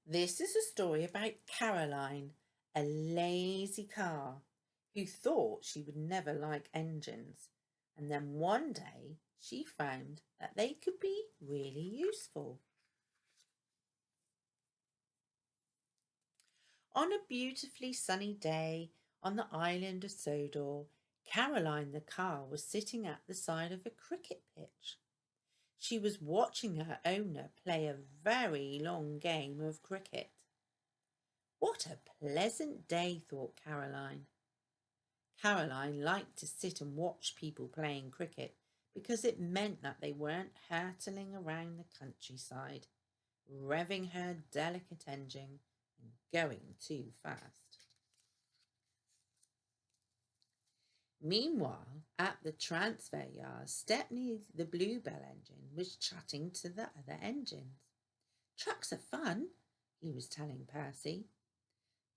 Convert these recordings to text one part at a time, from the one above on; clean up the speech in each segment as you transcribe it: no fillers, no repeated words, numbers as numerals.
This is a story about Caroline, a lazy car who thought she would never like engines. And then one day she found that they could be really useful. On a beautifully sunny day on the island of Sodor, Caroline the car was sitting at the side of a cricket pitch. She was watching her owner play a very long game of cricket. What a pleasant day, thought Caroline. Caroline liked to sit and watch people playing cricket because it meant that they weren't hurtling around the countryside, revving her delicate engine and going too fast. Meanwhile, at the transfer yard, Stepney the Bluebell engine was chatting to the other engines. "Trucks are fun," he was telling Percy.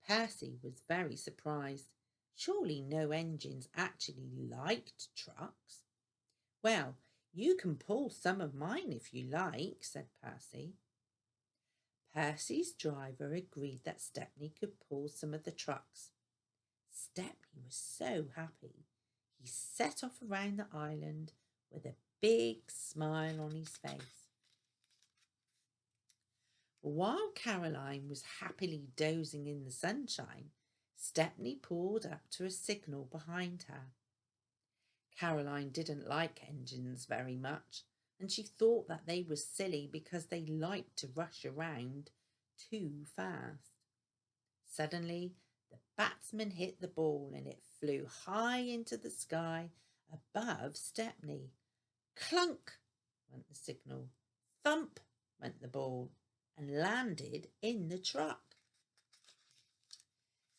Percy was very surprised. Surely no engines actually liked trucks. "Well, you can pull some of mine if you like," said Percy. Percy's driver agreed that Stepney could pull some of the trucks. Stepney was so happy. He set off around the island with a big smile on his face. While Caroline was happily dozing in the sunshine, Stepney pulled up to a signal behind her. Caroline didn't like engines very much, and she thought that they were silly because they liked to rush around too fast. Suddenly, the batsman hit the ball and it flew high into the sky above Stepney. Clunk went the signal. Thump went the ball and landed in the truck.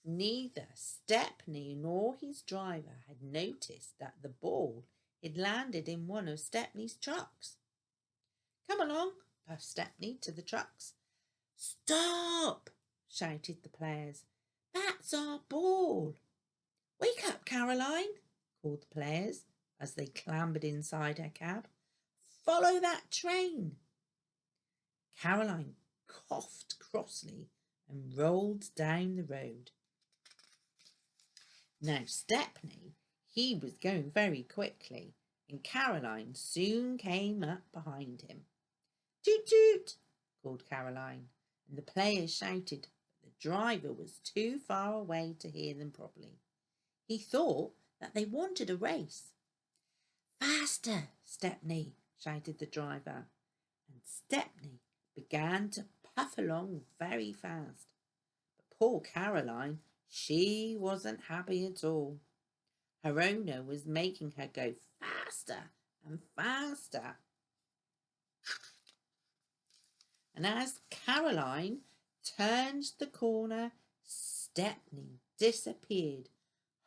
Neither Stepney nor his driver had noticed that the ball had landed in one of Stepney's trucks. "Come along," puffed Stepney to the trucks. "Stop!" shouted the players. "That's our ball." "Wake up, Caroline," called the players as they clambered inside her cab. "Follow that train." Caroline coughed crossly and rolled down the road. Now Stepney, he was going very quickly, and Caroline soon came up behind him. "Toot toot," called Caroline, and the players shouted, but the driver was too far away to hear them properly. He thought that they wanted a race. "Faster, Stepney," shouted the driver, and Stepney began to puff along very fast. But poor Caroline, she wasn't happy at all. Her owner was making her go faster and faster. And as Caroline turned the corner, Stepney disappeared.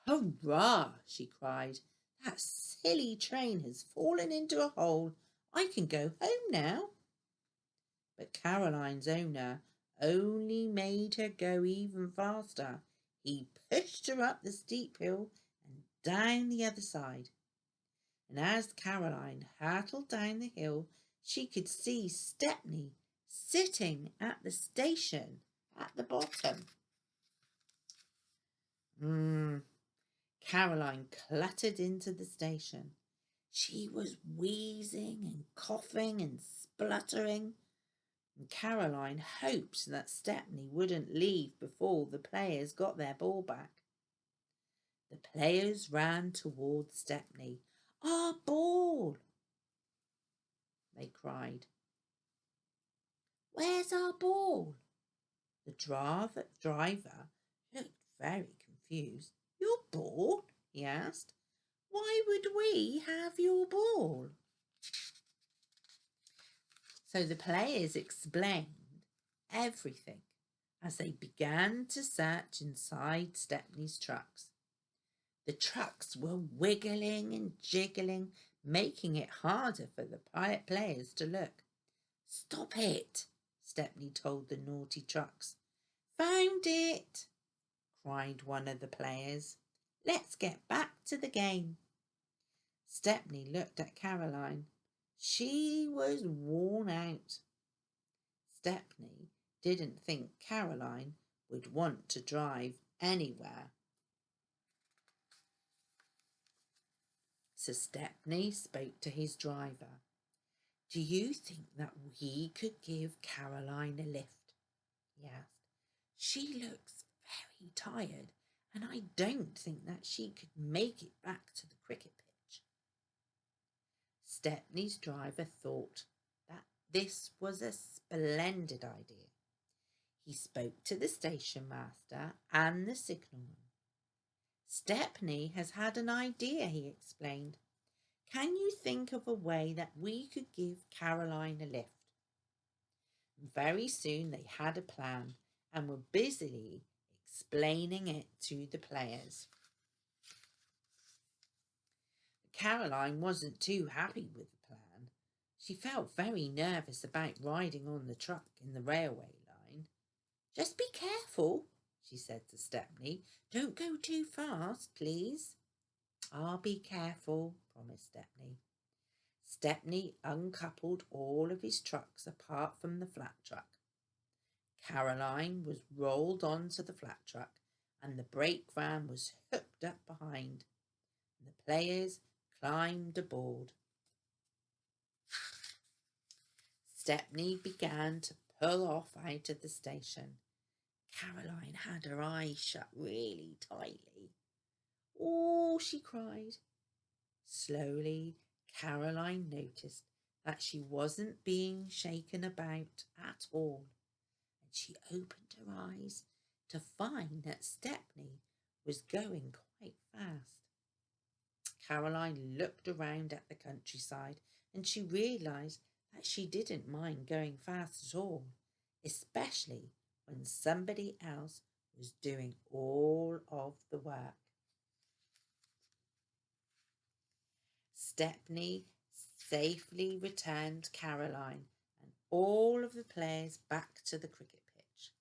"Hurrah!" she cried. "That silly train has fallen into a hole. I can go home now." But Caroline's owner only made her go even faster. He pushed her up the steep hill and down the other side. And as Caroline hurtled down the hill, she could see Stepney sitting at the station at the bottom. Caroline cluttered into the station. She was wheezing and coughing and spluttering. And Caroline hoped that Stepney wouldn't leave before the players got their ball back. The players ran towards Stepney. "Our ball!" they cried. "Where's our ball?" The driver looked very confused. "Your ball?" he asked. "Why would we have your ball?" So the players explained everything as they began to search inside Stepney's trucks. The trucks were wiggling and jiggling, making it harder for the players to look. "Stop it," Stepney told the naughty trucks. "Found it," cried one of the players. "Let's get back to the game." Stepney looked at Caroline. She was worn out. Stepney didn't think Caroline would want to drive anywhere. So Stepney spoke to his driver. "Do you think that we could give Caroline a lift?" he asked. "She looks very tired, and I don't think that she could make it back to the cricket pitch." Stepney's driver thought that this was a splendid idea. He spoke to the station master and the signalman. "Stepney has had an idea," he explained. "Can you think of a way that we could give Caroline a lift?" Very soon they had a plan and were busily explaining it to the players. Caroline wasn't too happy with the plan. She felt very nervous about riding on the truck in the railway line. "Just be careful," she said to Stepney. "Don't go too fast, please." "I'll be careful," promised Stepney. Stepney uncoupled all of his trucks apart from the flat truck. Caroline was rolled onto the flat truck and the brake van was hooked up behind. The players climbed aboard. Stepney began to pull off out of the station. Caroline had her eyes shut really tightly. "Oh," she cried. Slowly, Caroline noticed that she wasn't being shaken about at all, and she opened her eyes to find that Stepney was going quite fast. Caroline looked around at the countryside and she realised that she didn't mind going fast at all, especially when somebody else was doing all of the work. Stepney safely returned Caroline and all of the players back to the cricket pitch.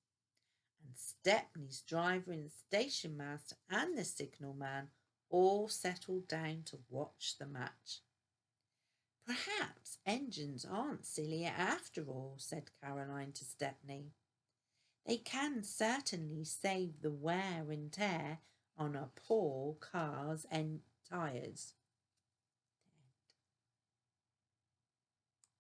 And Stepney's driver and station master and the signalman all settled down to watch the match. "Perhaps engines aren't silly after all," said Caroline to Stepney. "They can certainly save the wear and tear on a poor car's tyres."